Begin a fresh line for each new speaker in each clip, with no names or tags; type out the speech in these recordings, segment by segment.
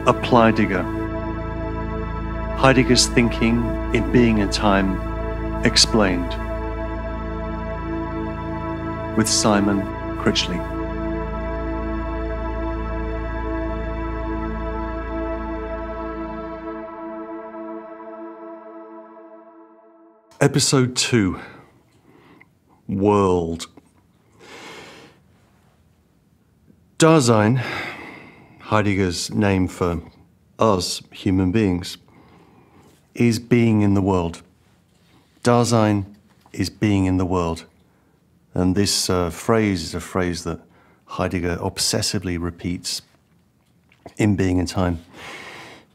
Apply-Degger. Heidegger's thinking in Being and Time explained, with Simon Critchley. Episode 2, World. Dasein, Heidegger's name for us, human beings, is being in the world. Dasein is being in the world. And this phrase is a phrase that Heidegger obsessively repeats in Being and Time.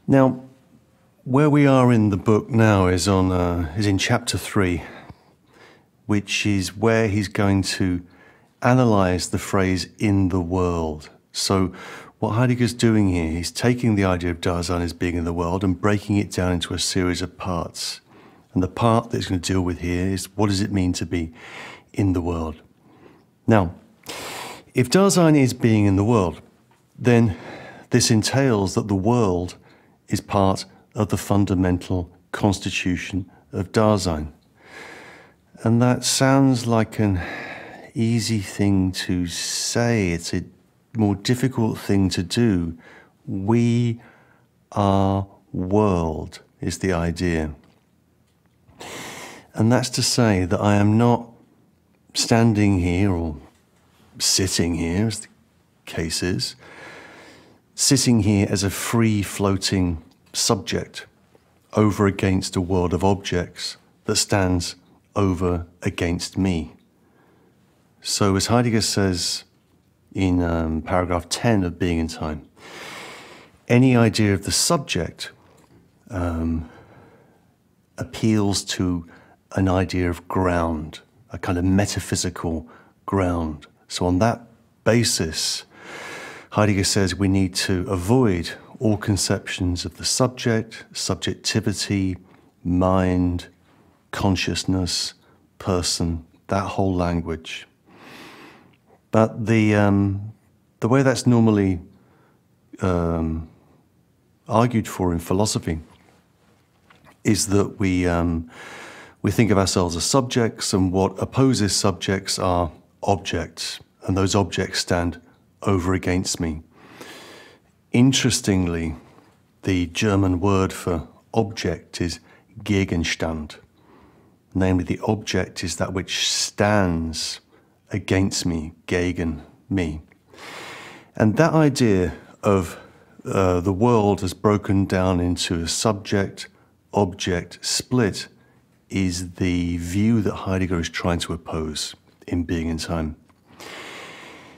Now, where we are in the book now is in chapter 3, which is where he's going to analyze the phrase "in the world." So what Heidegger's doing here, he's taking the idea of Dasein as being in the world and breaking it down into a series of parts. And the part that he's going to deal with here is, what does it mean to be in the world? Now, if Dasein is being in the world, then this entails that the world is part of the fundamental constitution of Dasein. And that sounds like an easy thing to say. It's a more difficult thing to do. We are world is the idea. And that's to say that I am not standing here or sitting here, as the case is, sitting here as a free-floating subject over against a world of objects that stands over against me. So as Heidegger says in paragraph 10 of Being in Time, any idea of the subject appeals to an idea of ground, a kind of metaphysical ground. So on that basis, Heidegger says we need to avoid all conceptions of the subject, subjectivity, mind, consciousness, person, that whole language. But the way that's normally argued for in philosophy is that we think of ourselves as subjects, and what opposes subjects are objects, and those objects stand over against me. Interestingly, the German word for object is Gegenstand. Namely, the object is that which stands against me, gegen me. And that idea of the world as broken down into a subject-object split is the view that Heidegger is trying to oppose in Being in Time.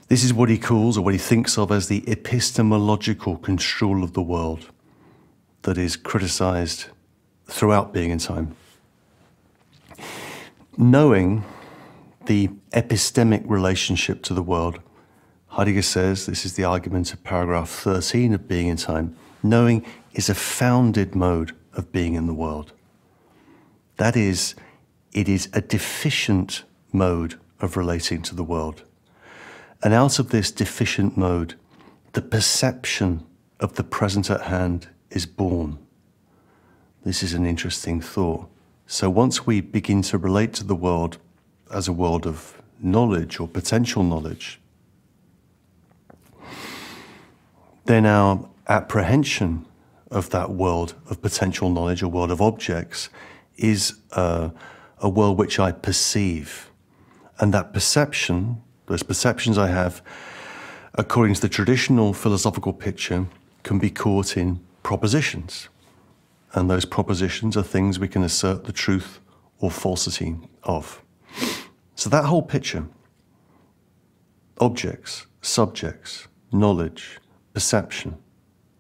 This is what he calls, or what he thinks of as, the epistemological control of the world that is criticized throughout Being in Time. Knowing the epistemic relationship to the world, Heidegger says, this is the argument of paragraph 13 of Being in Time, knowing is a founded mode of being in the world. That is, it is a deficient mode of relating to the world. And out of this deficient mode, the perception of the present at hand is born. This is an interesting thought. So once we begin to relate to the world as a world of knowledge or potential knowledge, then our apprehension of that world of potential knowledge, a world of objects, is a world which I perceive. And that perception, those perceptions I have, according to the traditional philosophical picture, can be caught in propositions. And those propositions are things we can assert the truth or falsity of. So that whole picture, objects, subjects, knowledge, perception,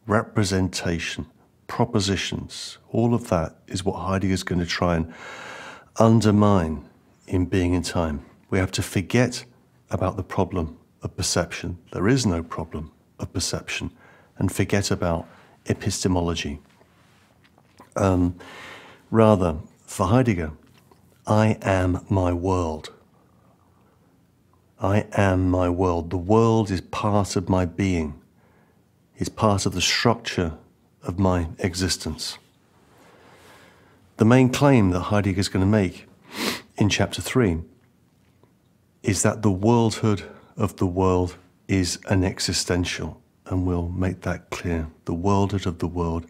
representation, propositions, all of that is what Heidegger is going to try and undermine in Being in Time. We have to forget about the problem of perception. There is no problem of perception, and forget about epistemology. Rather, for Heidegger, I am my world. I am my world. The world is part of my being. It's part of the structure of my existence. The main claim that Heidegger is going to make in chapter 3 is that the worldhood of the world is an existential, and we'll make that clear. The worldhood of the world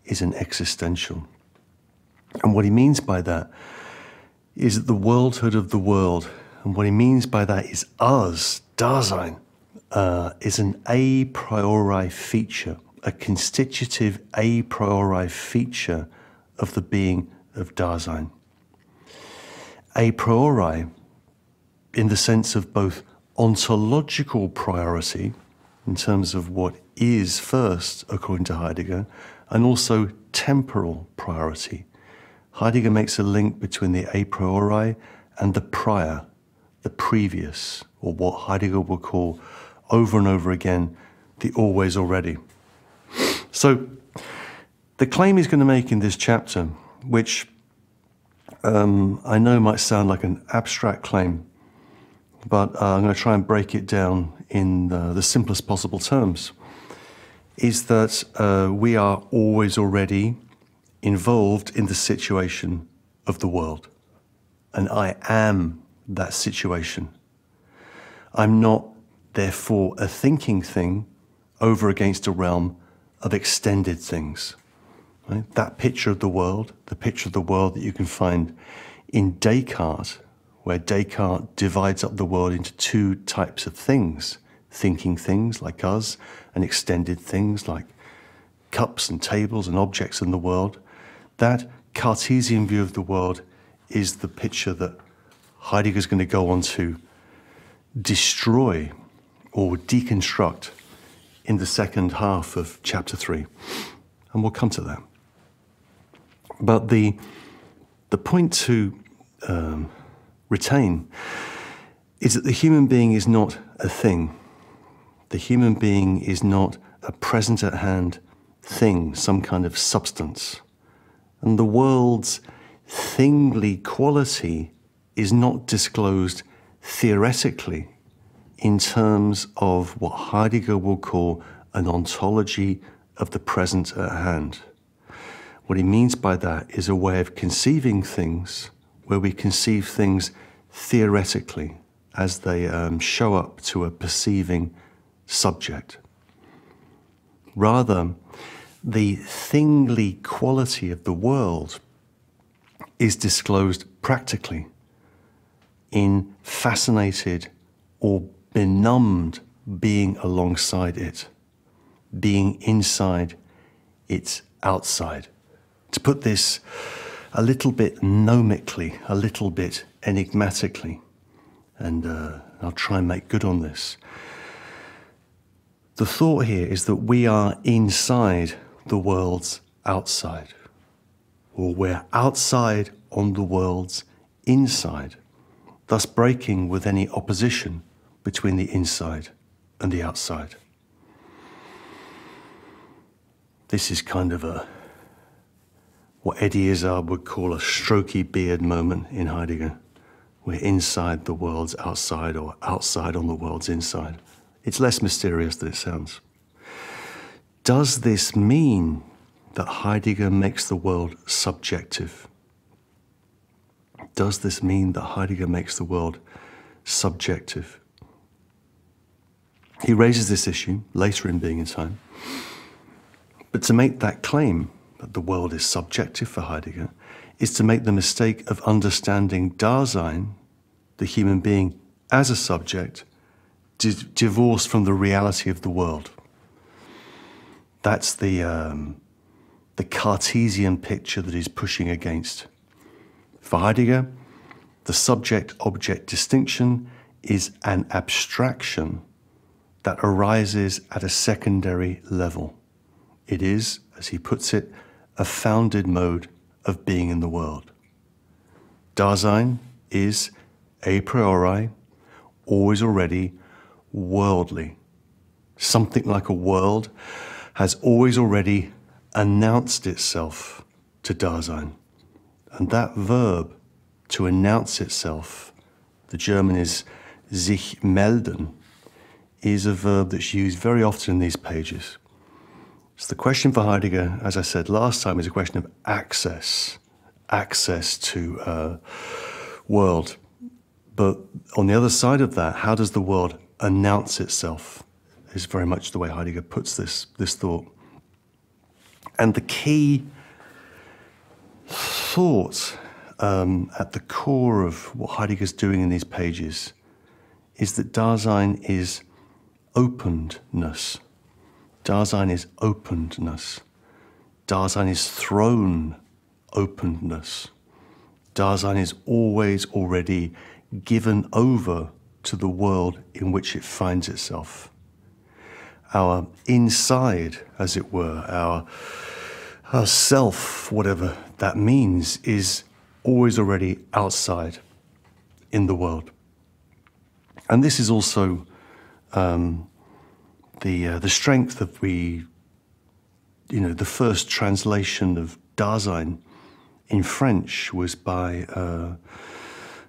is an existential. And what he means by that is that the worldhood of the world, and what he means by that is us, Dasein, is an a priori feature, a constitutive a priori feature of the being of Dasein. A priori, in the sense of both ontological priority, in terms of what is first, according to Heidegger, and also temporal priority. Heidegger makes a link between the a priori and the prior, the previous, or what Heidegger will call over and over again, the always already. So, the claim he's going to make in this chapter, which I know might sound like an abstract claim, but I'm going to try and break it down in the simplest possible terms, is that we are always already involved in the situation of the world. And I am that situation. I'm not, therefore, a thinking thing over against a realm of extended things. Right? That picture of the world, the picture of the world that you can find in Descartes, where Descartes divides up the world into two types of things, thinking things like us, and extended things like cups and tables and objects in the world. That Cartesian view of the world is the picture that Heidegger is going to go on to destroy or deconstruct in the second half of chapter 3. And we'll come to that. But the point to retain is that the human being is not a thing. The human being is not a present at hand thing, some kind of substance. And the world's thingly quality is not disclosed theoretically in terms of what Heidegger will call an ontology of the present at hand. What he means by that is a way of conceiving things where we conceive things theoretically as they show up to a perceiving subject. Rather, the thingly quality of the world is disclosed practically in fascinated or benumbed being alongside it, being inside its outside. To put this a little bit gnomically, a little bit enigmatically, and I'll try and make good on this. The thought here is that we are inside the world's outside, or we're outside on the world's inside, thus breaking with any opposition between the inside and the outside. This is kind of what Eddie Izzard would call a strokey beard moment in Heidegger. We're inside the world's outside, or outside on the world's inside. It's less mysterious than it sounds. Does this mean that Heidegger makes the world subjective? Does this mean that Heidegger makes the world subjective? He raises this issue later in Being and Time. But to make that claim, that the world is subjective for Heidegger, is to make the mistake of understanding Dasein, the human being, as a subject, divorced from the reality of the world. That's the Cartesian picture that he's pushing against. For Heidegger, the subject-object distinction is an abstraction that arises at a secondary level. It is, as he puts it, a founded mode of being in the world. Dasein is, a priori, always already, worldly. Something like a world has always already announced itself to Dasein. And that verb, to announce itself, the German is sich melden, is a verb that's used very often in these pages. So the question for Heidegger, as I said last time, is a question of access to world. But on the other side of that, how does the world announce itself? Is very much the way Heidegger puts this thought. And the key thought at the core of what Heidegger's doing in these pages is that Dasein is openedness. Dasein is openedness. Dasein is thrown openedness. Dasein is always already given over to the world in which it finds itself. Our inside, as it were, our self, whatever that means, is always already outside in the world. And this is also the strength of the first translation of Dasein in French was by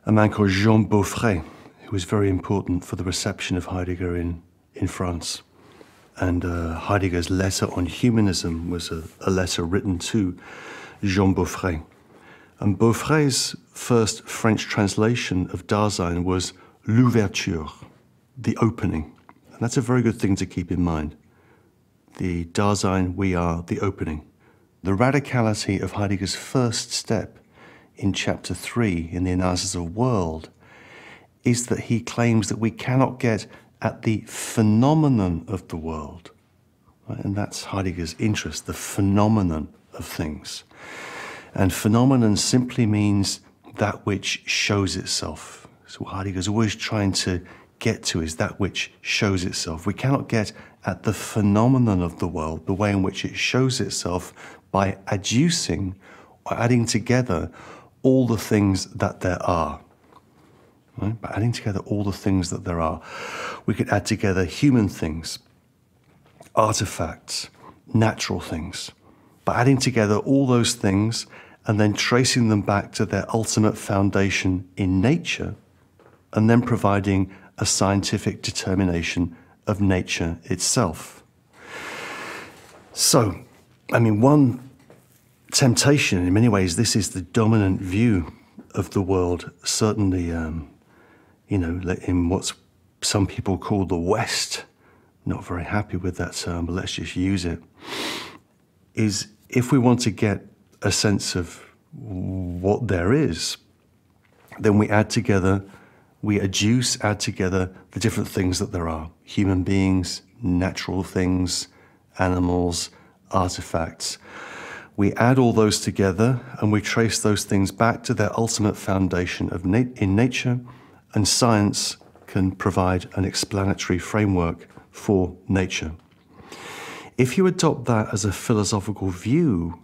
a man called Jean Beaufret, who was very important for the reception of Heidegger in France. And Heidegger's letter on humanism was a letter written to Jean Beaufret. And Beaufret's first French translation of Dasein was l'ouverture, the opening. And that's a very good thing to keep in mind. The Dasein, we are the opening. The radicality of Heidegger's first step in chapter 3 in the analysis of world is that he claims that we cannot get at the phenomenon of the world. Right? And that's Heidegger's interest, the phenomenon of things. And phenomenon simply means that which shows itself. So what Heidegger's always trying to get to is that which shows itself. We cannot get at the phenomenon of the world, the way in which it shows itself, by adducing or adding together all the things that there are. Right? By adding together all the things that there are. We could add together human things, artifacts, natural things. By adding together all those things and then tracing them back to their ultimate foundation in nature, and then providing a scientific determination of nature itself. So, I mean, one temptation, in many ways, this is the dominant view of the world, certainly, in what's some people call the West. Not very happy with that term, but let's just use it. Is if we want to get a sense of what there is, then we add together, we add together the different things that there are. Human beings, natural things, animals, artifacts. We add all those together and we trace those things back to their ultimate foundation in nature, and science can provide an explanatory framework for nature. If you adopt that as a philosophical view,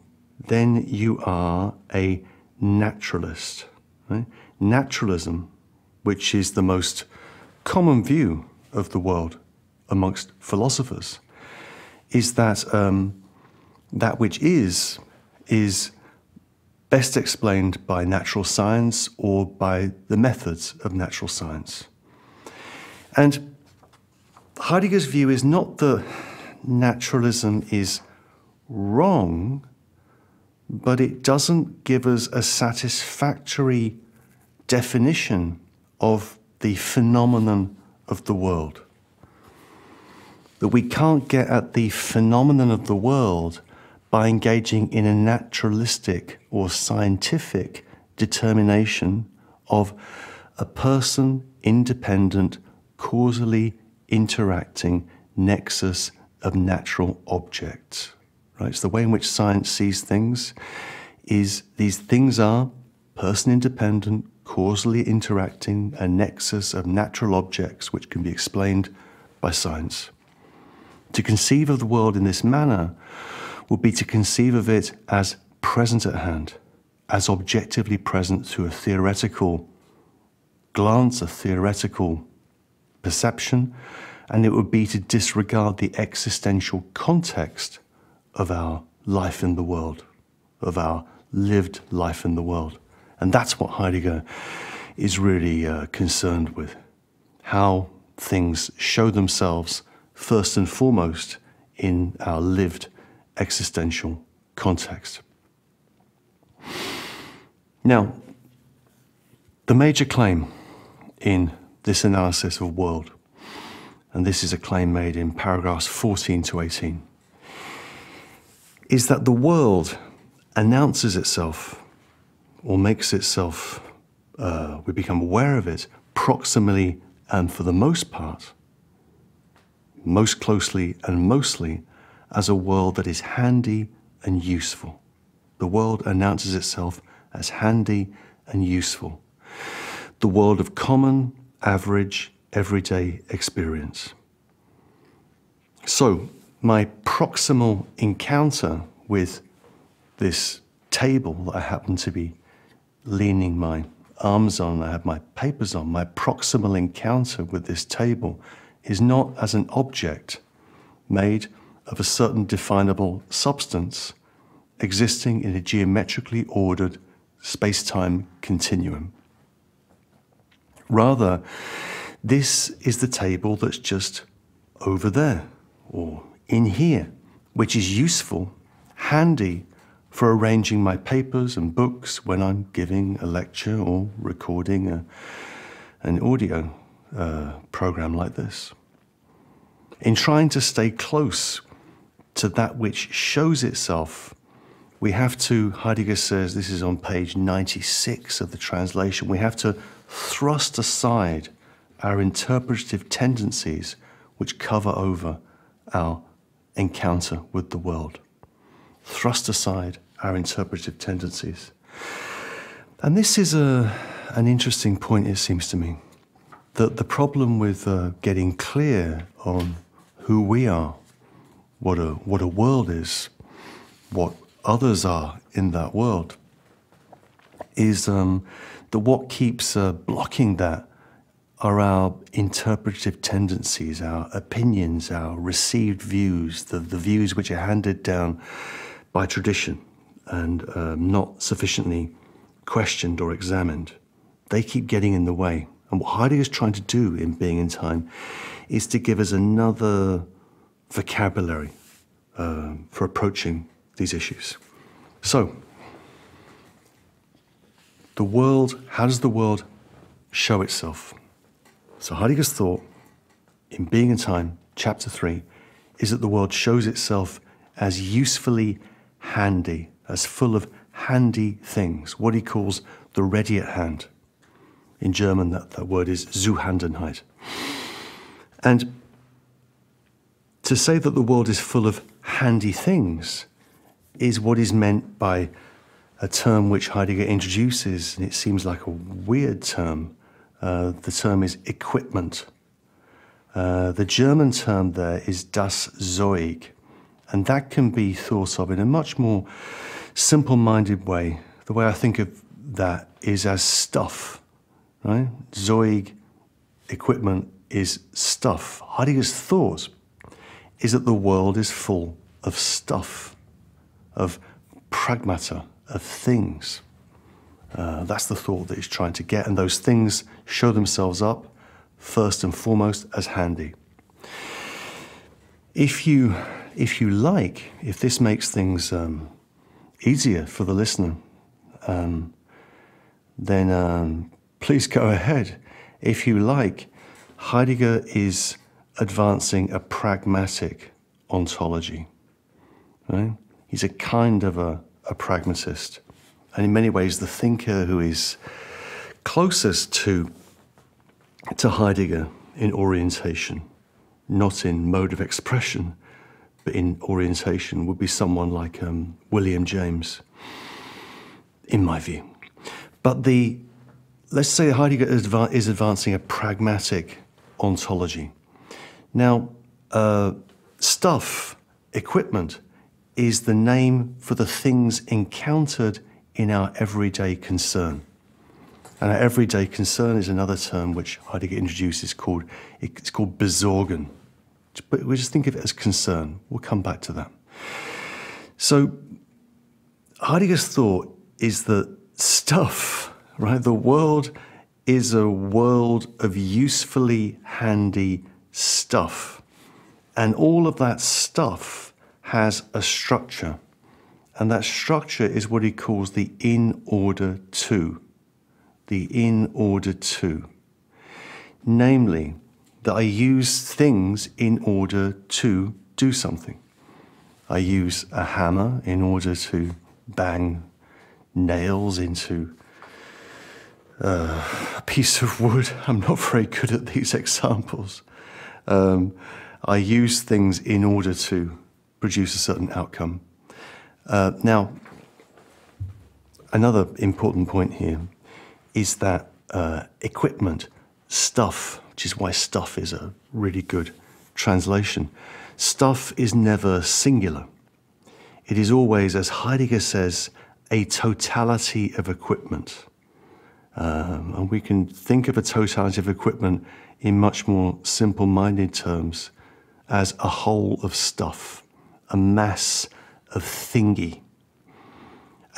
then you are a naturalist. Right? Naturalism, which is the most common view of the world amongst philosophers, is that that which is best explained by natural science or by the methods of natural science. And Heidegger's view is not that naturalism is wrong, but it doesn't give us a satisfactory definition of the phenomenon of the world. That we can't get at the phenomenon of the world by engaging in a naturalistic or scientific determination of a person-independent, causally interacting nexus of natural objects. Right? So the way in which science sees things is these things are person-independent, causally interacting, a nexus of natural objects which can be explained by science. To conceive of the world in this manner would be to conceive of it as present at hand, as objectively present to a theoretical glance, a theoretical perception, and it would be to disregard the existential context of our life in the world, of our lived life in the world. And that's what Heidegger is really concerned with, how things show themselves first and foremost in our lived existential context. Now, the major claim in this analysis of world, and this is a claim made in paragraphs 14 to 18, is that the world announces itself or makes itself, we become aware of it proximally and for the most part, most closely and mostly as a world that is handy and useful. The world announces itself as handy and useful. The world of common, average, everyday experience. So, my proximal encounter with this table that I happen to be leaning my arms on, I have my papers on, my proximal encounter with this table is not as an object made of a certain definable substance existing in a geometrically ordered space-time continuum. Rather, this is the table that's just over there, or in here, which is useful, handy for arranging my papers and books when I'm giving a lecture or recording an audio program like this. In trying to stay close to that which shows itself, we have to, Heidegger says, this is on page 96 of the translation, we have to thrust aside our interpretative tendencies which cover over our encounter with the world. Thrust aside our interpretive tendencies. And this is an interesting point, it seems to me, that the problem with getting clear on who we are, what a world is, what others are in that world, is that what keeps blocking that are our interpretive tendencies, our opinions, our received views, the views which are handed down by tradition and not sufficiently questioned or examined. They keep getting in the way. And what Heidegger is trying to do in Being in Time is to give us another vocabulary for approaching these issues. So, the world, how does the world show itself? So Heidegger's thought in Being in Time, chapter 3, is that the world shows itself as usefully handy, as full of handy things, what he calls the ready at hand. In German, that word is Zuhandenheit. And to say that the world is full of handy things is what is meant by a term which Heidegger introduces, and it seems like a weird term. The term is equipment. The German term there is das Zeug, and that can be thought of in a much more simple-minded way. The way I think of that is as stuff, right? Zeug, equipment, is stuff. Heidegger's thought is that the world is full of stuff, of pragmata, of things. That's the thought that he's trying to get, and those things show themselves up first and foremost as handy. If you like, if this makes things easier for the listener, then please go ahead. If you like, Heidegger is advancing a pragmatic ontology. Right? He's a kind of a pragmatist, and in many ways the thinker who is closest to Heidegger in orientation, not in mode of expression, but in orientation, would be someone like William James, in my view. But let's say Heidegger is advancing a pragmatic ontology. Now, stuff, equipment, is the name for the things encountered in our everyday concern. And our everyday concern is another term which Heidegger introduces called Besorgen. But we just think of it as concern. We'll come back to that. So Heidegger's thought is that stuff, right? The world is a world of usefully handy stuff. And all of that stuff has a structure, and that structure is what he calls the in order to. The in order to. Namely, that I use things in order to do something. I use a hammer in order to bang nails into a piece of wood. I'm not very good at these examples. I use things in order to produce a certain outcome. Now, another important point here is that equipment, stuff, which is why stuff is a really good translation, stuff is never singular. It is always, as Heidegger says, a totality of equipment. And we can think of a totality of equipment in much more simple-minded terms as a whole of stuff, a mass of thingy.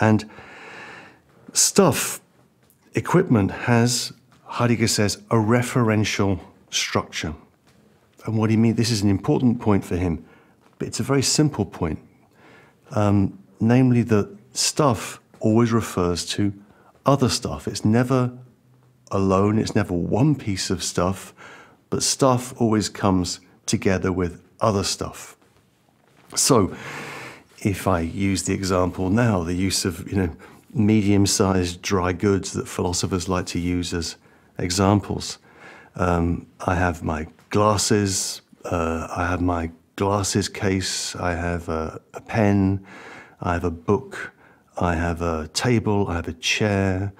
And stuff, equipment, has, Heidegger says, a referential structure. And what he means, this is an important point for him, but it's a very simple point. Namely that stuff always refers to other stuff. It's never alone, it's never one piece of stuff, but stuff always comes together with other stuff. So, if I use the example now, the use of medium-sized dry goods that philosophers like to use as examples. I have my glasses, I have my glasses case, I have a pen, I have a book, I have a table, I have a chair,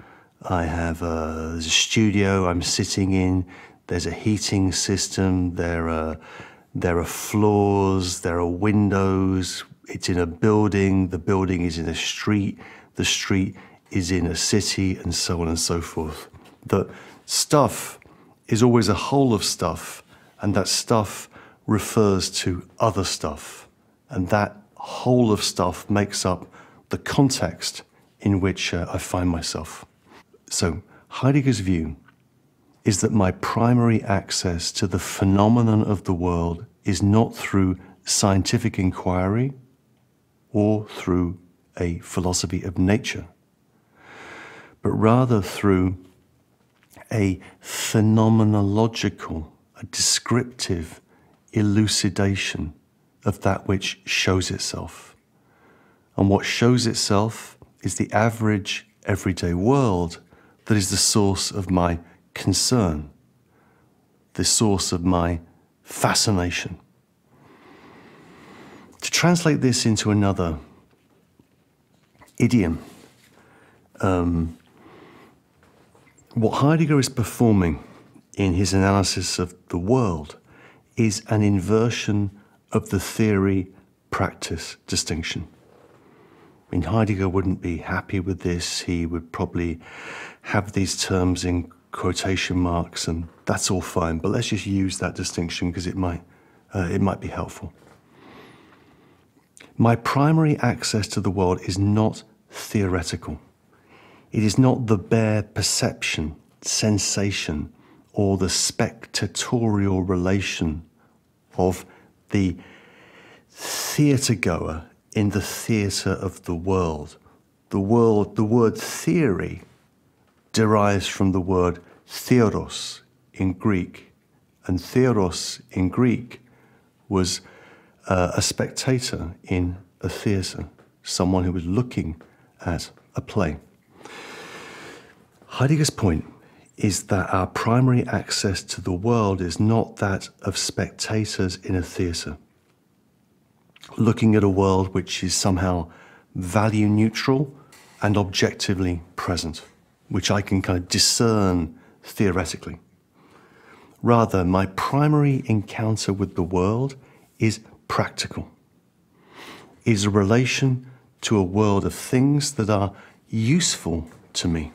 I have there's a studio I'm sitting in, there's a heating system, there are floors, there are windows, it's in a building, the building is in a street, the street is in a city, and so on and so forth. The stuff is always a whole of stuff, and that stuff refers to other stuff, and that whole of stuff makes up the context in which I find myself. So Heidegger's view is that my primary access to the phenomenon of the world is not through scientific inquiry or through a philosophy of nature, but rather through a phenomenological, a descriptive elucidation of that which shows itself. And what shows itself is the average everyday world that is the source of my concern, the source of my fascination. To translate this into another idiom, what Heidegger is performing in his analysis of the world is an inversion of the theory-practice distinction. I mean, Heidegger wouldn't be happy with this. He would probably have these terms in quotation marks, and that's all fine. But let's just use that distinction because it might be helpful. My primary access to the world is not theoretical. It is not the bare perception, sensation, or the spectatorial relation of the theatre-goer in the theatre of the world. The word theory derives from the word theoros in Greek, and theoros in Greek was a spectator in a theatre, someone who was looking at a play. Heidegger's point is that our primary access to the world is not that of spectators in a theatre, looking at a world which is somehow value neutral and objectively present, which I can kind of discern theoretically. Rather, my primary encounter with the world is practical, is a relation to a world of things that are useful to me,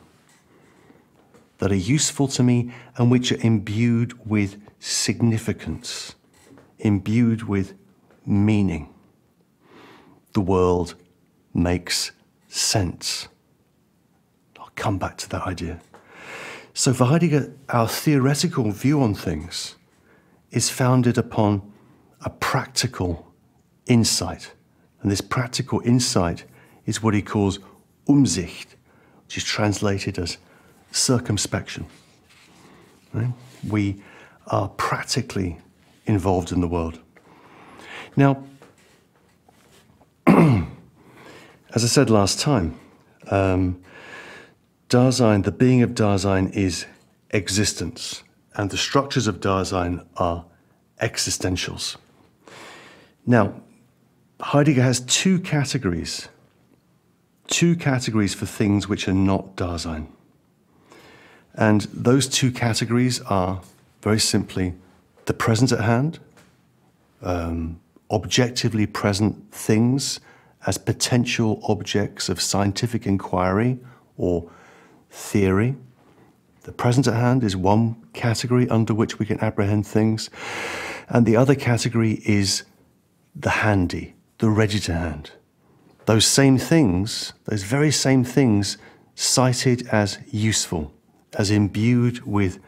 and which are imbued with significance, imbued with meaning. The world makes sense. I'll come back to that idea. So for Heidegger, our theoretical view on things is founded upon a practical insight, And this practical insight is what he calls Umsicht, which is translated as circumspection. Right? We are practically involved in the world. Now, as I said last time, Dasein, the being of Dasein is existence, and the structures of Dasein are existentials. Now, Heidegger has two categories for things which are not Dasein. And those two categories are, very simply, the present at hand, objectively present things as potential objects of scientific inquiry or theory. The present at hand is one category under which we can apprehend things, and the other category is the handy, the ready to hand. Those same things, those very same things, cited as useful, as imbued with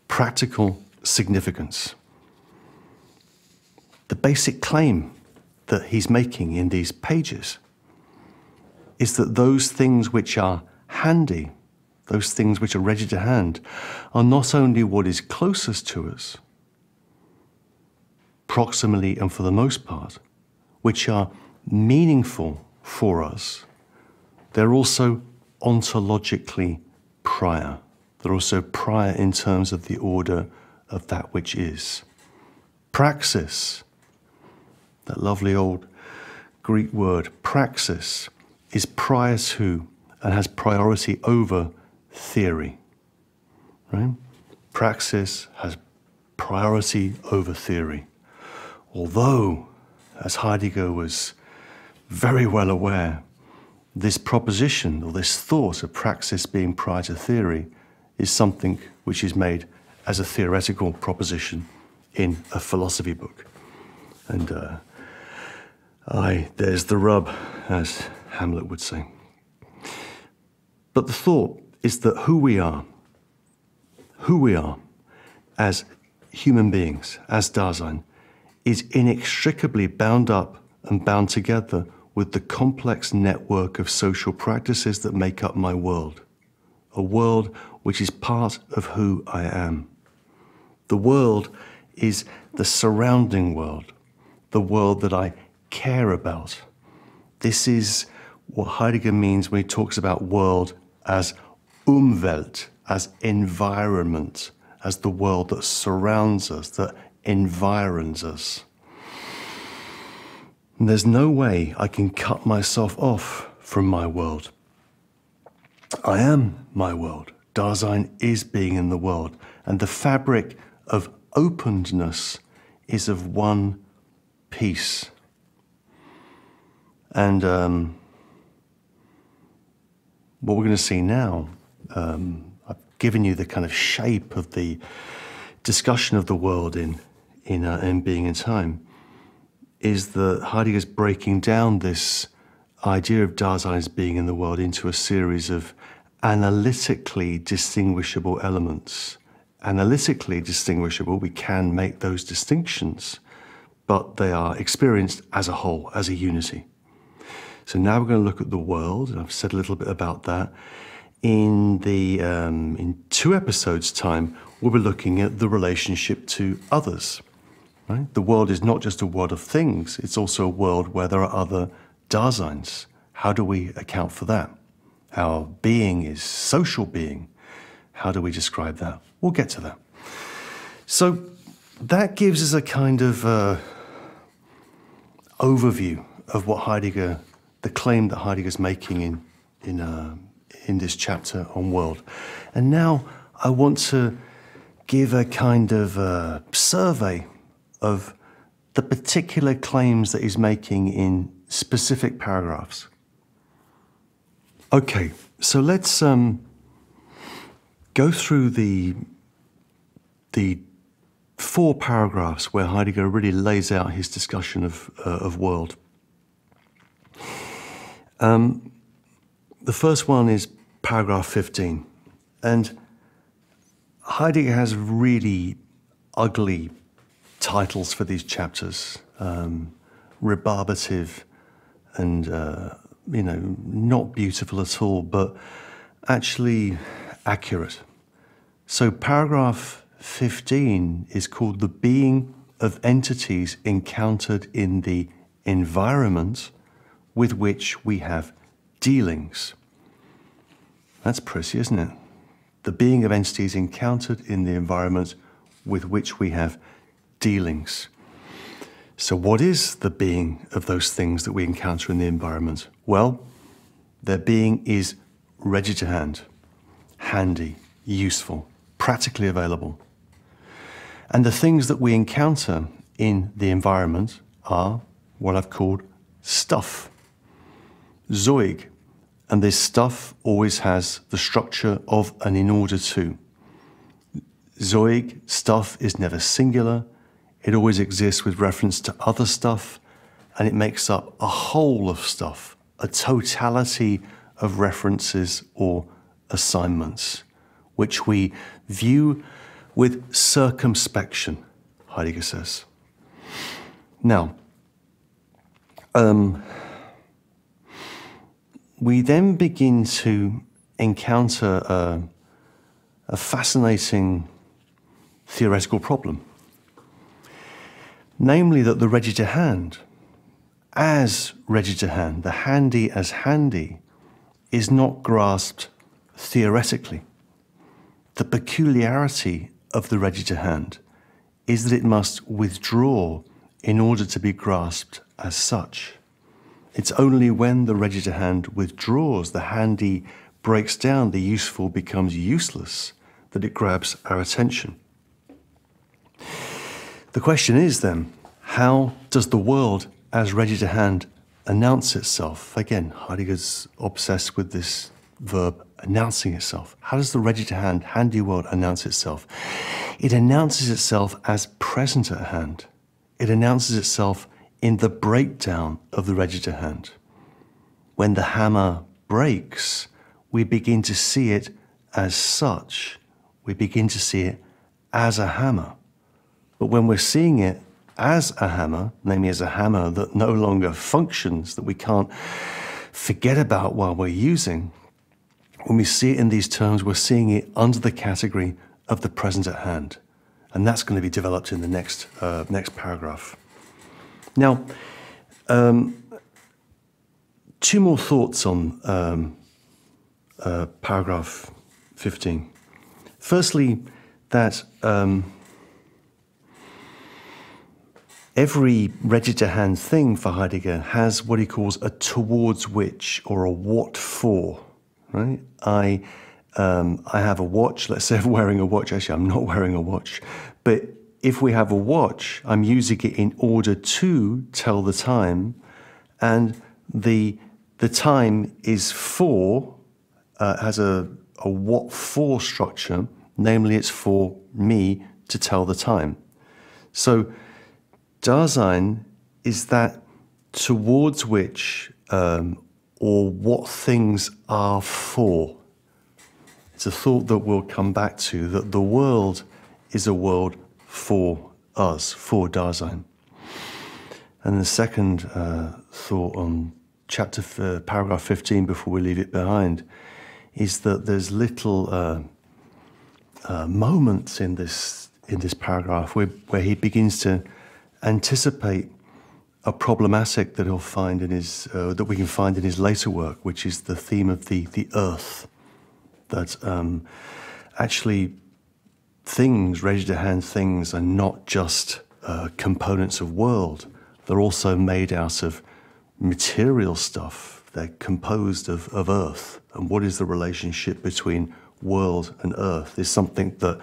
practical significance. The basic claim that he's making in these pages is that those things which are handy, those things which are ready to hand, are not only what is closest to us, proximally and for the most part, which are meaningful for us, they're also ontologically prior. They're also prior in terms of the order of that which is. Praxis, that lovely old Greek word, praxis, is prior to and has priority over theory. Right? Praxis has priority over theory. Although, as Heidegger was very well aware, this proposition or this thought of praxis being prior to theory is something which is made as a theoretical proposition in a philosophy book. And there's the rub, as Hamlet would say. But the thought is that who we are as human beings, as Dasein, is inextricably bound up and bound together with the complex network of social practices that make up my world, a world which is part of who I am. The world is the surrounding world, the world that I care about. This is what Heidegger means when he talks about world as Umwelt, as environment, as the world that surrounds us, that environs us. And there's no way I can cut myself off from my world. I am my world. Dasein is being in the world, and the fabric of openedness is of one piece. And what we're going to see now, I've given you the kind of shape of the discussion of the world in Being in Time, is that Heidegger's breaking down this idea of Dasein's being in the world into a series of analytically distinguishable elements. Analytically distinguishable, we can make those distinctions, but they are experienced as a whole, as a unity. So now we're going to look at the world, and I've said a little bit about that. In 2 episodes' time, we'll be looking at the relationship to others. Right? The world is not just a world of things, it's also a world where there are other Daseins. How do we account for that? Our being is social being. How do we describe that? We'll get to that. So that gives us a kind of overview of what Heidegger, the claim that Heidegger's making in this chapter on world. And now I want to give a kind of survey of the particular claims that he's making in specific paragraphs. Okay, so let's go through the 4 paragraphs where Heidegger really lays out his discussion of world. The first one is paragraph 15, and Heidegger has really ugly titles for these chapters, rebarbative, and not beautiful at all, but actually accurate. So paragraph 15 is called the being of entities encountered in the environment with which we have dealings. That's pretty, isn't it? The being of entities encountered in the environment with which we have dealings. So what is the being of those things that we encounter in the environment? Well, their being is ready to hand, handy, useful, practically available. And the things that we encounter in the environment are what I've called stuff, zoig. And this stuff always has the structure of an in order to. Zoig, stuff, is never singular. It always exists with reference to other stuff, and it makes up a whole of stuff, a totality of references or assignments, which we view with circumspection, Heidegger says. Now, we then begin to encounter a fascinating theoretical problem, namely that the ready to hand, as ready to hand, the handy as handy, is not grasped theoretically. The peculiarity of the ready to hand is that it must withdraw in order to be grasped as such. It's only when the ready to hand withdraws, the handy breaks down, the useful becomes useless, that it grabs our attention. The question is then, how does the world as ready to hand announce itself? Again, Heidegger's obsessed with this verb, announcing itself. How does the ready to hand, handy world announce itself? It announces itself as present at hand. It announces itself in the breakdown of the ready to hand. When the hammer breaks, we begin to see it as such. We begin to see it as a hammer. But when we're seeing it as a hammer, namely as a hammer that no longer functions, that we can't forget about while we're using, when we see it in these terms, we're seeing it under the category of the present at hand. And that's going to be developed in the next paragraph. Now, two more thoughts on paragraph 15. Firstly, that every ready-to-hand thing for Heidegger has what he calls a towards which or a what for, right? I have a watch. Let's say I'm wearing a watch. Actually, I'm not wearing a watch. But if we have a watch, I'm using it in order to tell the time, and the time is for, has a what for structure, namely it's for me to tell the time. So Dasein is that towards which or what things are for. It's a thought that we'll come back to, that the world is a world for us, for Dasein. And the second thought on paragraph 15, before we leave it behind, is that there's little moments in this paragraph where he begins to anticipate a problematic that he'll find in his that we can find in his later work, which is the theme of the earth. That actually things, ready-to-hand things, are not just components of world. They're also made out of material stuff. They're composed of earth. And what is the relationship between world and earth is something that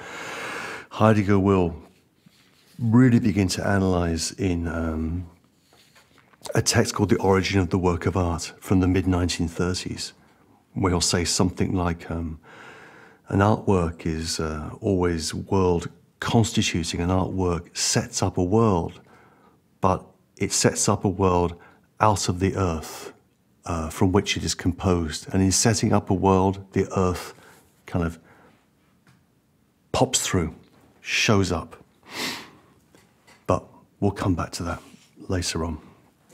Heidegger will really begin to analyze in a text called The Origin of the Work of Art from the mid-1930s, where he'll say something like, an artwork is always world constituting. An artwork sets up a world, but it sets up a world out of the earth from which it is composed. And in setting up a world, the earth kind of pops through, shows up. But we'll come back to that later on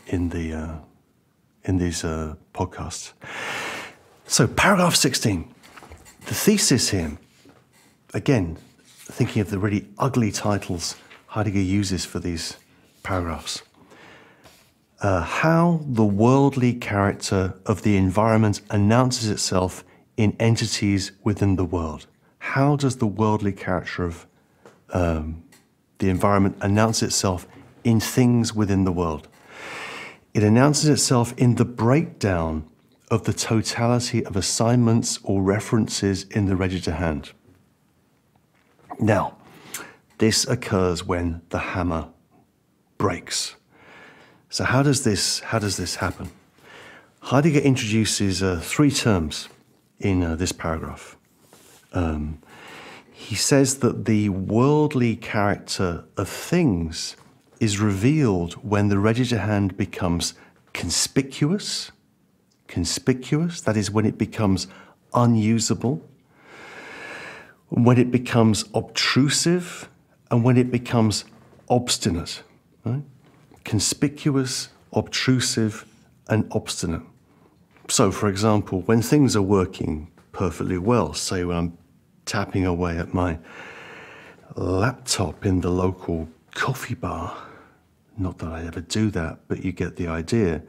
in the in these podcasts. So paragraph 16, the thesis here, again, thinking of the really ugly titles Heidegger uses for these paragraphs. How the worldly character of the environment announces itself in entities within the world. How does the worldly character of the environment announce itself in things within the world? It announces itself in the breakdown of the totality of assignments or references in the register hand. Now, this occurs when the hammer breaks. So how does this happen? Heidegger introduces 3 terms in this paragraph. He says that the worldly character of things is revealed when the register hand becomes conspicuous, that is, when it becomes unusable, when it becomes obtrusive, and when it becomes obstinate. Right? Conspicuous, obtrusive, and obstinate. So, for example, when things are working perfectly well, say when I'm tapping away at my laptop in the local coffee bar, not that I ever do that, but you get the idea,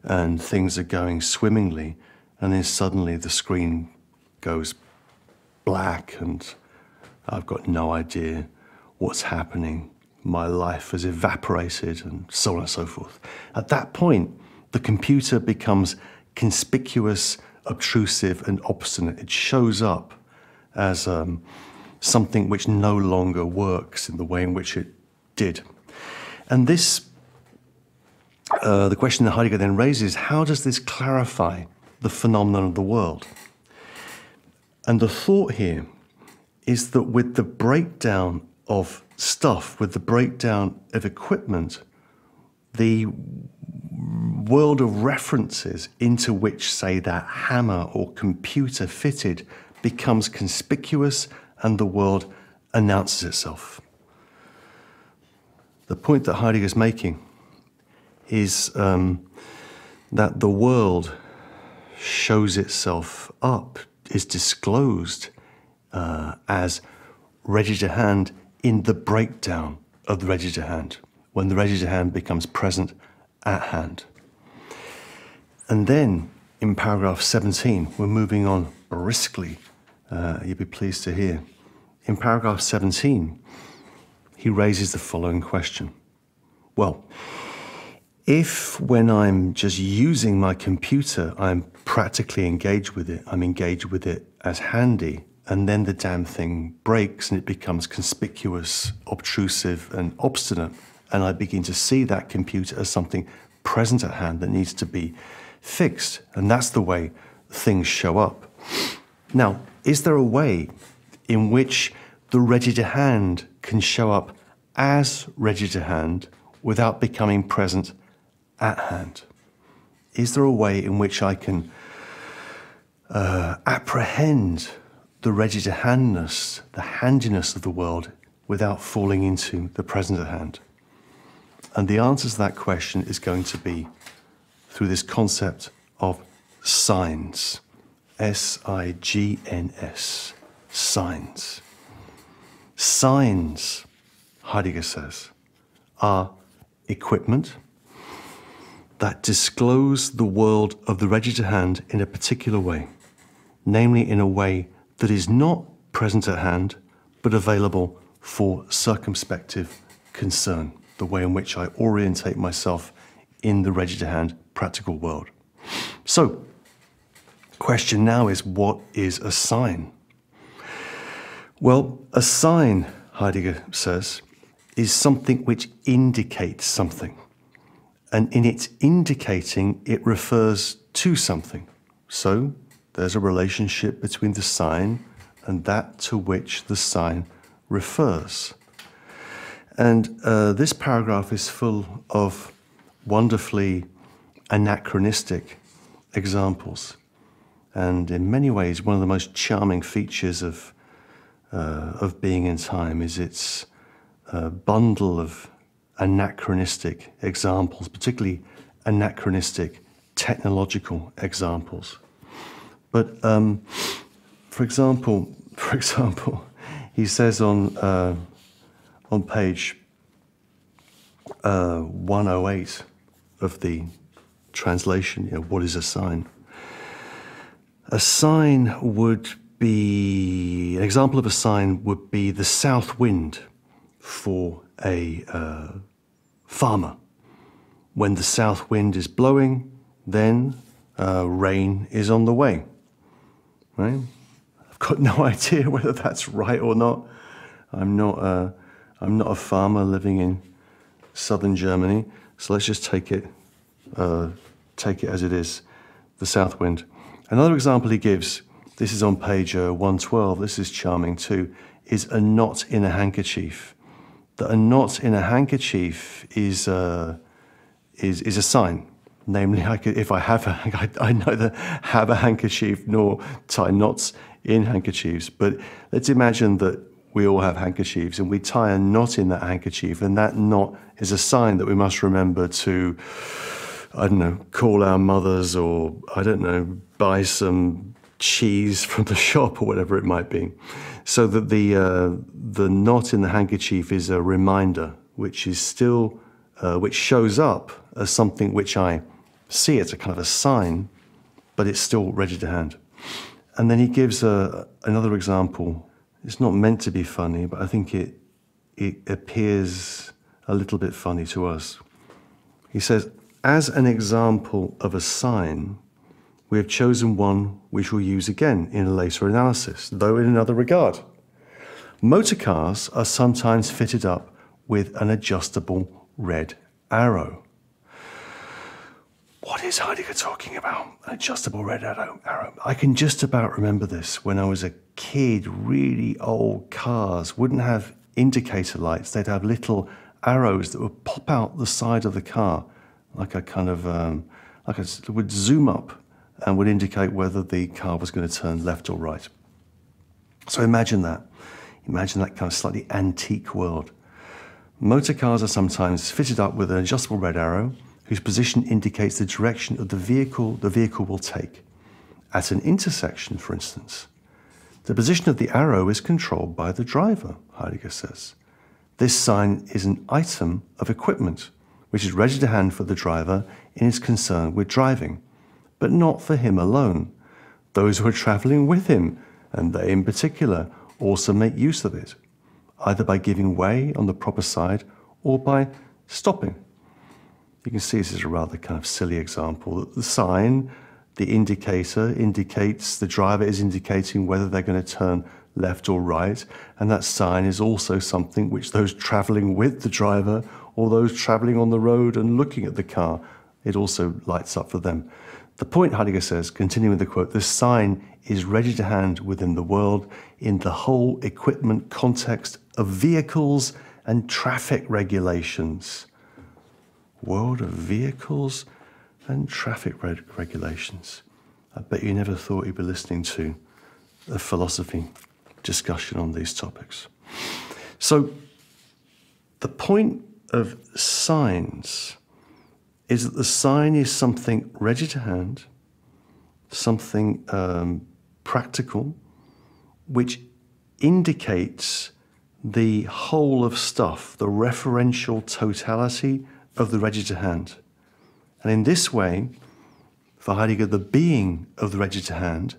and things are going swimmingly, and then suddenly the screen goes black and I've got no idea what's happening. My life has evaporated and so on and so forth. At that point, the computer becomes conspicuous, obtrusive, and obstinate. It shows up as something which no longer works in the way in which it did. And this, the question that Heidegger then raises, how does this clarify the phenomenon of the world? And the thought here is that with the breakdown of stuff, with the breakdown of equipment, the world of references into which, say, that hammer or computer fitted becomes conspicuous and the world announces itself. The point that Heidegger is making is that the world shows itself up, is disclosed as register hand in the breakdown of the register hand, when the register hand becomes present at hand. And then in paragraph 17, we're moving on briskly, you'll be pleased to hear. In paragraph 17, he raises the following question. Well, if when I'm just using my computer, I'm practically engaged with it, I'm engaged with it as handy, and then the damn thing breaks and it becomes conspicuous, obtrusive, and obstinate, and I begin to see that computer as something present at hand that needs to be fixed, and that's the way things show up. Now, is there a way in which the register hand can show up as register hand without becoming present at hand? Is there a way in which I can apprehend the register handness, the handiness of the world, without falling into the present at hand? And the answer to that question is going to be through this concept of signs. S-I-G-N-S. Signs. Signs, Heidegger says, are equipment that disclose the world of the register hand in a particular way, namely in a way that is not present at hand, but available for circumspective concern, the way in which I orientate myself in the register hand practical world. So, question now is, what is a sign? Well, a sign, Heidegger says, is something which indicates something. And in its indicating, it refers to something. So, there's a relationship between the sign and that to which the sign refers. And this paragraph is full of wonderfully anachronistic examples. And in many ways, one of the most charming features of being in time is its bundle of anachronistic examples, particularly anachronistic technological examples. But for example, he says on page 108 of the translation, what is a sign? A sign would be, an example of a sign would be the south wind for a farmer. When the south wind is blowing, then rain is on the way, right? I've got no idea whether that's right or not. I'm not a farmer living in southern Germany, so let's just take it as it is, the south wind. Another example he gives, this is on page 112, this is charming too, is a knot in a handkerchief. That a knot in a handkerchief is a sign. Namely, if I have I neither have a handkerchief nor tie knots in handkerchiefs. But let's imagine that we all have handkerchiefs and we tie a knot in that handkerchief, and that knot is a sign that we must remember to, I don't know, call our mothers, or, I don't know, buy some cheese from the shop or whatever it might be. So that the knot in the handkerchief is a reminder, which is still, which shows up as something which I see as a kind of a sign, but it's still ready to hand. And then he gives another example. It's not meant to be funny, but I think it appears a little bit funny to us. He says, as an example of a sign, we have chosen one which we'll use again in a later analysis, though in another regard. Motor cars are sometimes fitted up with an adjustable red arrow. What is Heidegger talking about? An adjustable red arrow. I can just about remember this. When I was a kid, really old cars wouldn't have indicator lights. They'd have little arrows that would pop out the side of the car, like a kind of, would zoom up and would indicate whether the car was going to turn left or right. So imagine that. Imagine that kind of slightly antique world. Motor cars are sometimes fitted up with an adjustable red arrow whose position indicates the direction of the vehicle will take. At an intersection, for instance, the position of the arrow is controlled by the driver, Heidegger says. This sign is an item of equipment which is ready to hand for the driver in his concern with driving, but not for him alone. Those who are travelling with him, and they in particular, also make use of it, either by giving way on the proper side or by stopping. You can see this is a rather kind of silly example. The sign, the indicator, indicates, the driver is indicating whether they're going to turn left or right, and that sign is also something which those travelling with the driver or those travelling on the road and looking at the car, it also lights up for them. The point, Heidegger says, continuing with the quote, the sign is ready to hand within the world in the whole equipment context of vehicles and traffic regulations. World of vehicles and traffic regulations. I bet you never thought you'd be listening to a philosophy discussion on these topics. So the point of signs is that the sign is something ready to hand, something practical, which indicates the whole of stuff, the referential totality of the ready to hand. And in this way, for Heidegger, the being of the ready to hand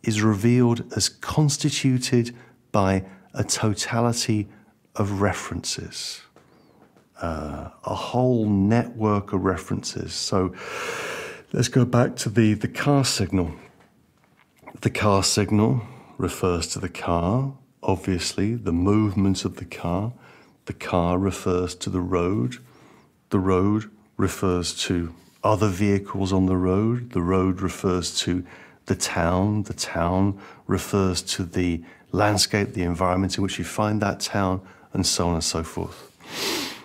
is revealed as constituted by a totality of references, a whole network of references. So let's go back to the car signal. The car signal refers to the car, obviously, the movement of the car. The car refers to the road refers to other vehicles on the road refers to the town refers to the landscape, the environment in which you find that town, and so on and so forth.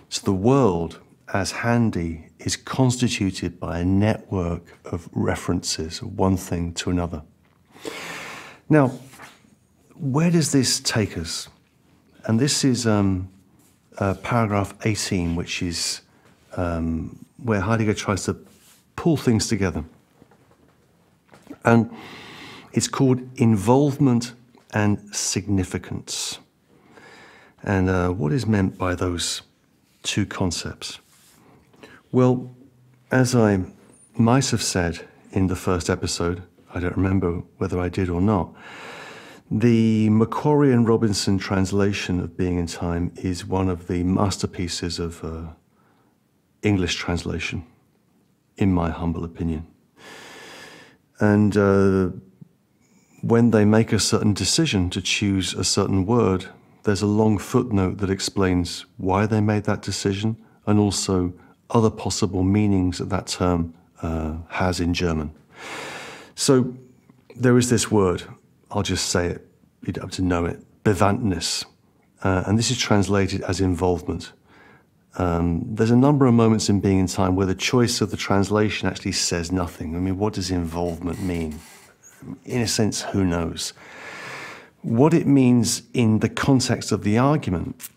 So the world, as handy, is constituted by a network of references, one thing to another. Now, where does this take us? And this is paragraph 18, which is where Heidegger tries to pull things together. And it's called involvement and significance. And what is meant by those two concepts? Well, as I might have said in the first episode, I don't remember whether I did or not, the Macquarie and Robinson translation of Being in Time is one of the masterpieces of English translation, in my humble opinion. And when they make a certain decision to choose a certain word, there's a long footnote that explains why they made that decision and also other possible meanings that that term has in German. So there is this word, I'll just say it, you don't have to know it, Bewandtnis, and this is translated as involvement. There's a number of moments in Being in Time where the choice of the translation actually says nothing. I mean, what does involvement mean? In a sense, who knows? What it means in the context of the argument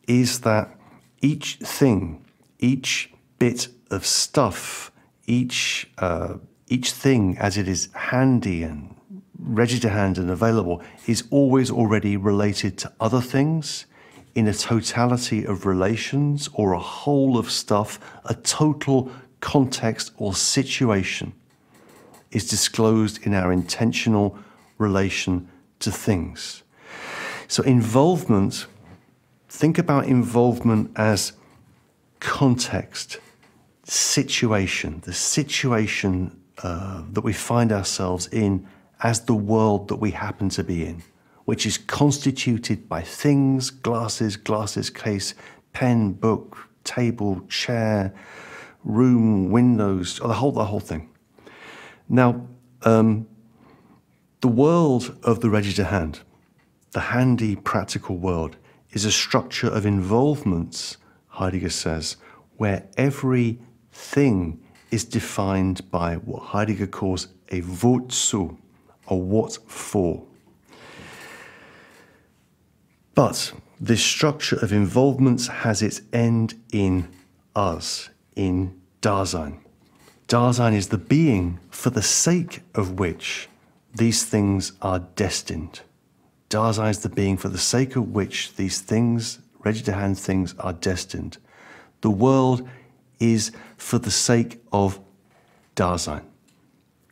is that each thing, each bit of stuff, each thing as it is handy and ready to hand and available is always already related to other things in a totality of relations or a whole of stuff. A total context or situation is disclosed in our intentional relation to things. So involvement, think about involvement as context, situation, the situation that we find ourselves in as the world that we happen to be in, which is constituted by things, glasses, case, pen, book, table, chair, room, windows, the whole thing. Now, the world of the ready to hand, the handy, practical world, is a structure of involvements, Heidegger says, where every thing is defined by what Heidegger calls a wozu, a what for. But this structure of involvements has its end in us, in Dasein. Dasein is the being for the sake of which these things are destined. Dasein is the being for the sake of which these things, ready-to-hand things, are destined. The world is for the sake of Dasein.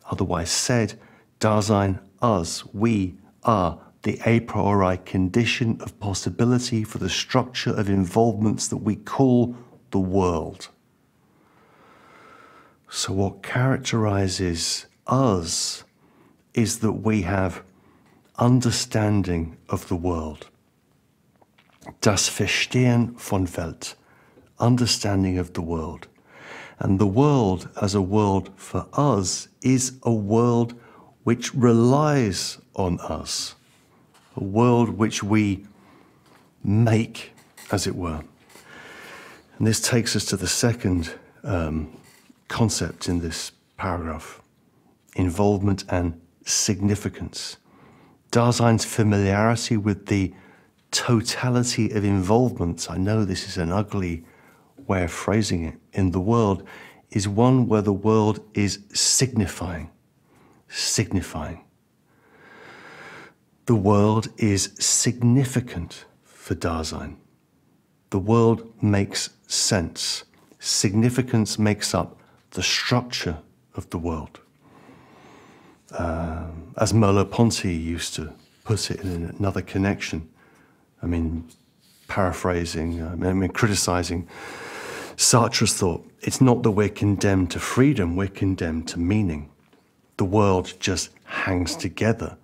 Otherwise said, Dasein, us, we, are the a priori condition of possibility for the structure of involvements that we call the world. So what characterizes us is that we have understanding of the world. Das Verstehen von Welt, understanding of the world. And the world as a world for us is a world which relies on us, a world which we make, as it were. And this takes us to the second concept in this paragraph, involvement and significance. Dasein's familiarity with the totality of involvements, I know this is an ugly way of phrasing it, in the world, is one where the world is signifying. The world is significant for Dasein. The world makes sense. Significance makes up the structure of the world. As Merleau-Ponty used to put it in another connection, paraphrasing, criticizing Sartre's thought, it's not that we're condemned to freedom, we're condemned to meaning. The world just hangs together,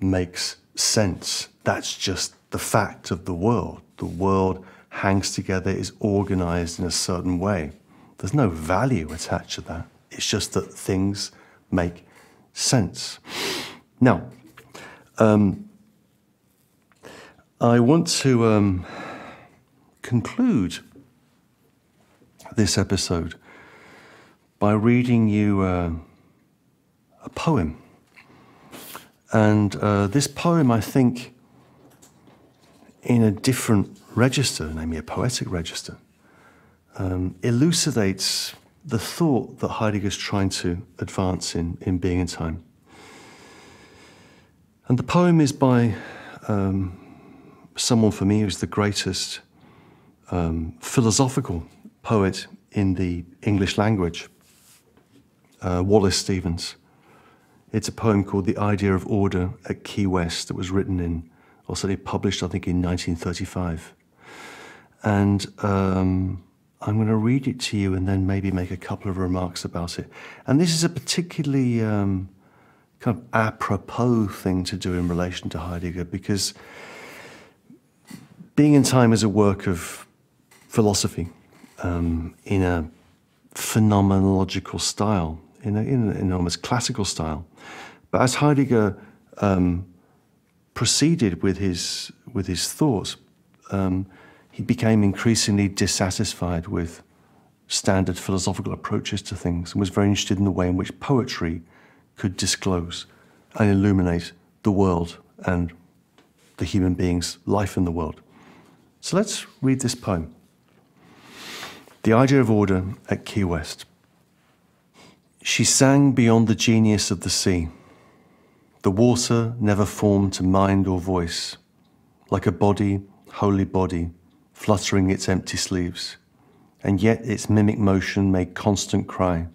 makes sense. That's just the fact of the world. The world hangs together, is organized in a certain way. There's no value attached to that. It's just that things make sense. Now, I want to conclude this episode by reading you a poem. And this poem, I think, in a different register, namely a poetic register, elucidates the thought that Heidegger's trying to advance in Being in Time. And the poem is by someone for me who's the greatest philosophical poet in the English language, Wallace Stevens. It's a poem called The Idea of Order at Key West that was written in, or certainly published, I think, in 1935. And I'm going to read it to you and then maybe make a couple of remarks about it. And this is a particularly kind of apropos thing to do in relation to Heidegger, because Being in Time is a work of philosophy in a phenomenological style, in an almost classical style. But as Heidegger proceeded with his thoughts, he became increasingly dissatisfied with standard philosophical approaches to things and was very interested in the way in which poetry could disclose and illuminate the world and the human being's life in the world. So let's read this poem. The Idea of Order at Key West. She sang beyond the genius of the sea. The water never formed to mind or voice, like a body, holy body, fluttering its empty sleeves, and yet its mimic motion made constant cry,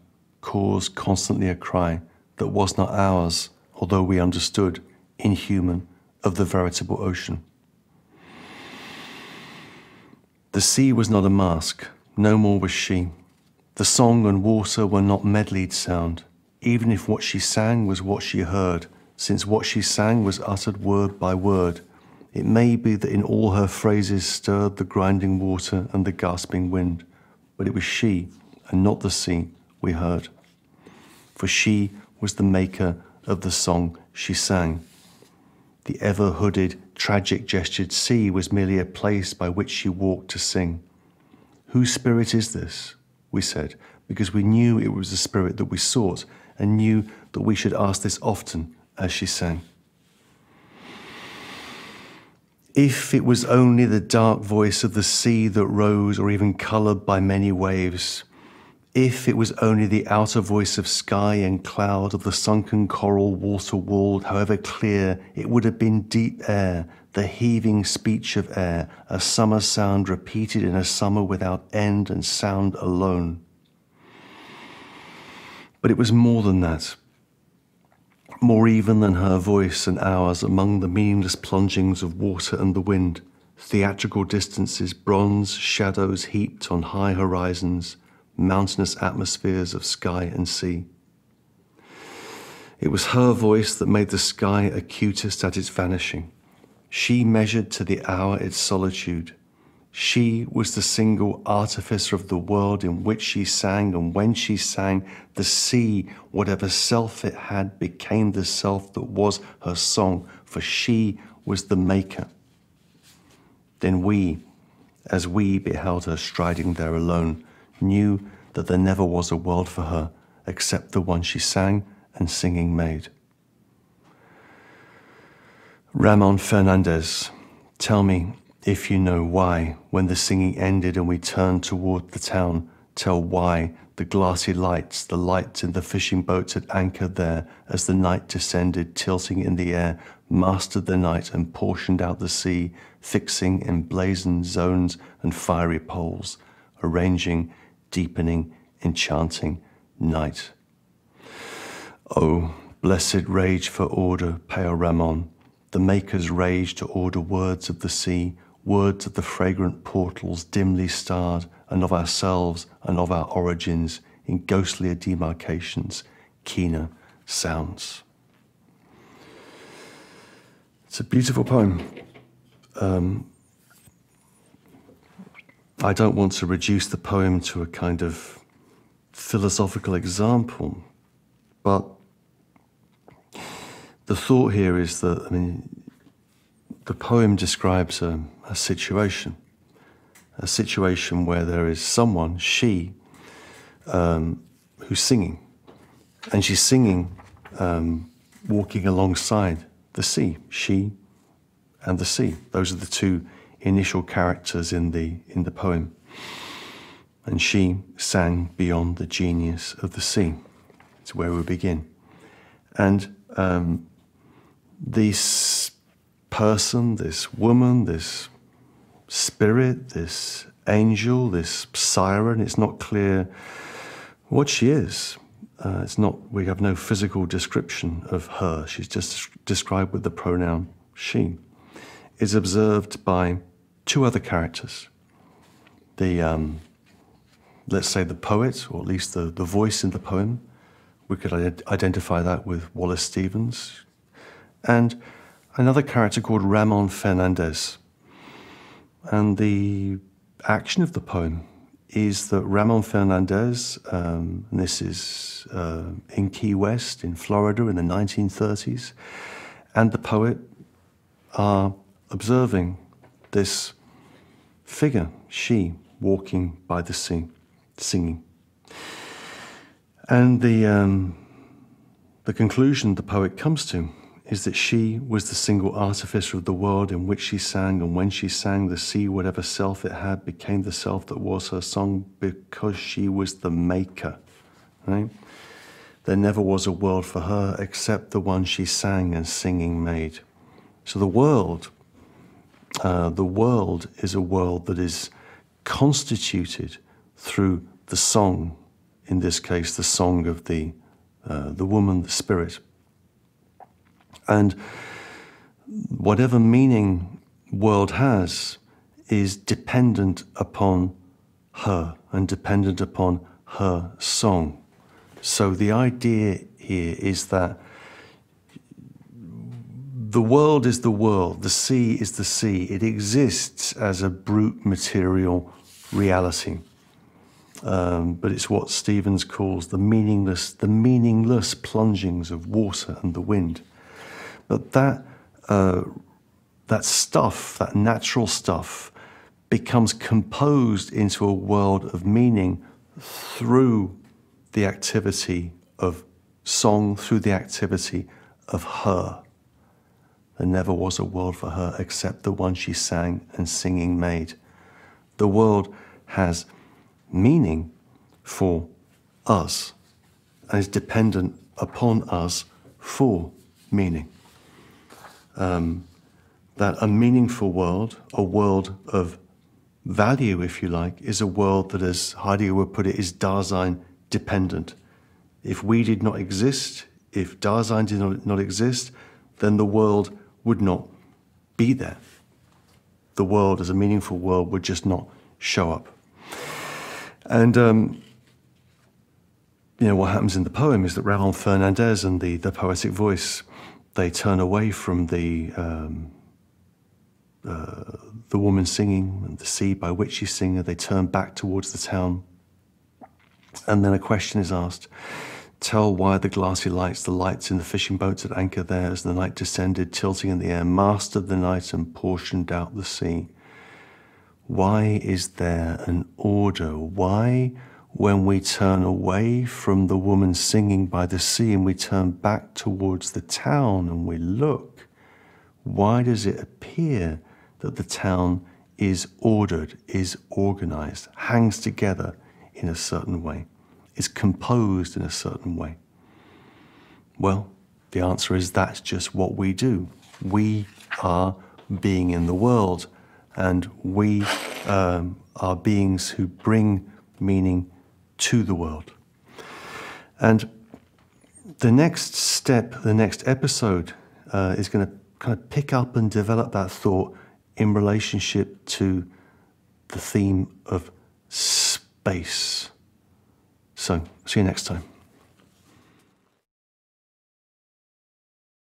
caused constantly a cry that was not ours, although we understood, inhuman, of the veritable ocean. The sea was not a mask, no more was she. The song and water were not medleyed sound, even if what she sang was what she heard, since what she sang was uttered word by word. It may be that in all her phrases stirred the grinding water and the gasping wind, but it was she, and not the sea, we heard. For she was the maker of the song she sang. The ever-hooded, tragic-gestured sea was merely a place by which she walked to sing. Whose spirit is this? We said, because we knew it was the spirit that we sought, and knew that we should ask this often as she sang. If it was only the dark voice of the sea that rose, or even coloured by many waves, if it was only the outer voice of sky and cloud, of the sunken coral water-walled, however clear, it would have been deep air, the heaving speech of air, a summer sound repeated in a summer without end and sound alone. But it was more than that, more even than her voice and ours among the meaningless plungings of water and the wind, theatrical distances, bronze shadows heaped on high horizons, mountainous atmospheres of sky and sea. It was her voice that made the sky acutest at its vanishing. She measured to the hour its solitude. She was the single artificer of the world in which she sang, and when she sang, the sea, whatever self it had, became the self that was her song, for she was the maker. Then we, as we beheld her striding there alone, knew that there never was a world for her except the one she sang and singing made. Ramon Fernandez, tell me if you know why, when the singing ended and we turned toward the town, tell why the glassy lights, the lights in the fishing boats had anchored there as the night descended, tilting in the air, mastered the night and portioned out the sea, fixing emblazoned zones and fiery poles, arranging, deepening, enchanting night. Oh, blessed rage for order, pale Ramon, the maker's rage to order words of the sea, words of the fragrant portals dimly starred, and of ourselves and of our origins in ghostlier demarcations, keener sounds. It's a beautiful poem. I don't want to reduce the poem to a kind of philosophical example, but the thought here is that, the poem describes a situation where there is someone, she, who's singing. And she's singing, walking alongside the sea, she and the sea. Those are the two initial characters in the poem. And she sang beyond the genius of the sea. It's where we begin. And this person, this woman, this spirit, this angel, this siren, it's not clear what she is. It's not. We have no physical description of her. She's just described with the pronoun she. Is observed by two other characters. The let's say the poet, or at least the voice in the poem. We could identify that with Wallace Stevens, and another character called Ramon Fernandez. And the action of the poem is that Ramon Fernandez, and this is in Key West in Florida in the 1930s, and the poet are observing this figure, she, walking by the sea, singing. And the conclusion the poet comes to is that she was the single artificer of the world in which she sang, and when she sang, the sea, whatever self it had, became the self that was her song, because she was the maker, right? There never was a world for her except the one she sang and singing made. So the world is a world that is constituted through the song, in this case, the song of the woman, the spirit. And whatever meaning world has is dependent upon her and dependent upon her song. So the idea here is that the world is the world, the sea is the sea. It exists as a brute material reality. But it's what Stevens calls the meaningless plungings of water and the wind. But that stuff, that natural stuff, becomes composed into a world of meaning through the activity of song, through the activity of her. There never was a world for her except the one she sang and singing made. The world has meaning for us and is dependent upon us for meaning. That a meaningful world, a world of value, if you like, is a world that, as Heidegger would put it, is Dasein dependent. If we did not exist, if Dasein did not exist, then the world would not be there. The world as a meaningful world would just not show up. And what happens in the poem is that Ramon Fernandez and the poetic voice, they turn away from the woman singing and the sea by which she's singing. They turn back towards the town. And then a question is asked. Tell why the glassy lights, the lights in the fishing boats at anchor there, as the night descended, tilting in the air, mastered the night and portioned out the sea. Why is there an order? Why, when we turn away from the woman singing by the sea and we turn back towards the town and we look, why does it appear that the town is ordered, is organized, hangs together in a certain way, is composed in a certain way? Well, the answer is that's just what we do. We are being in the world, and we are beings who bring meaning to the world. And the next step, the next episode, is going to kind of pick up and develop that thought in relationship to the theme of space. So, see you next time.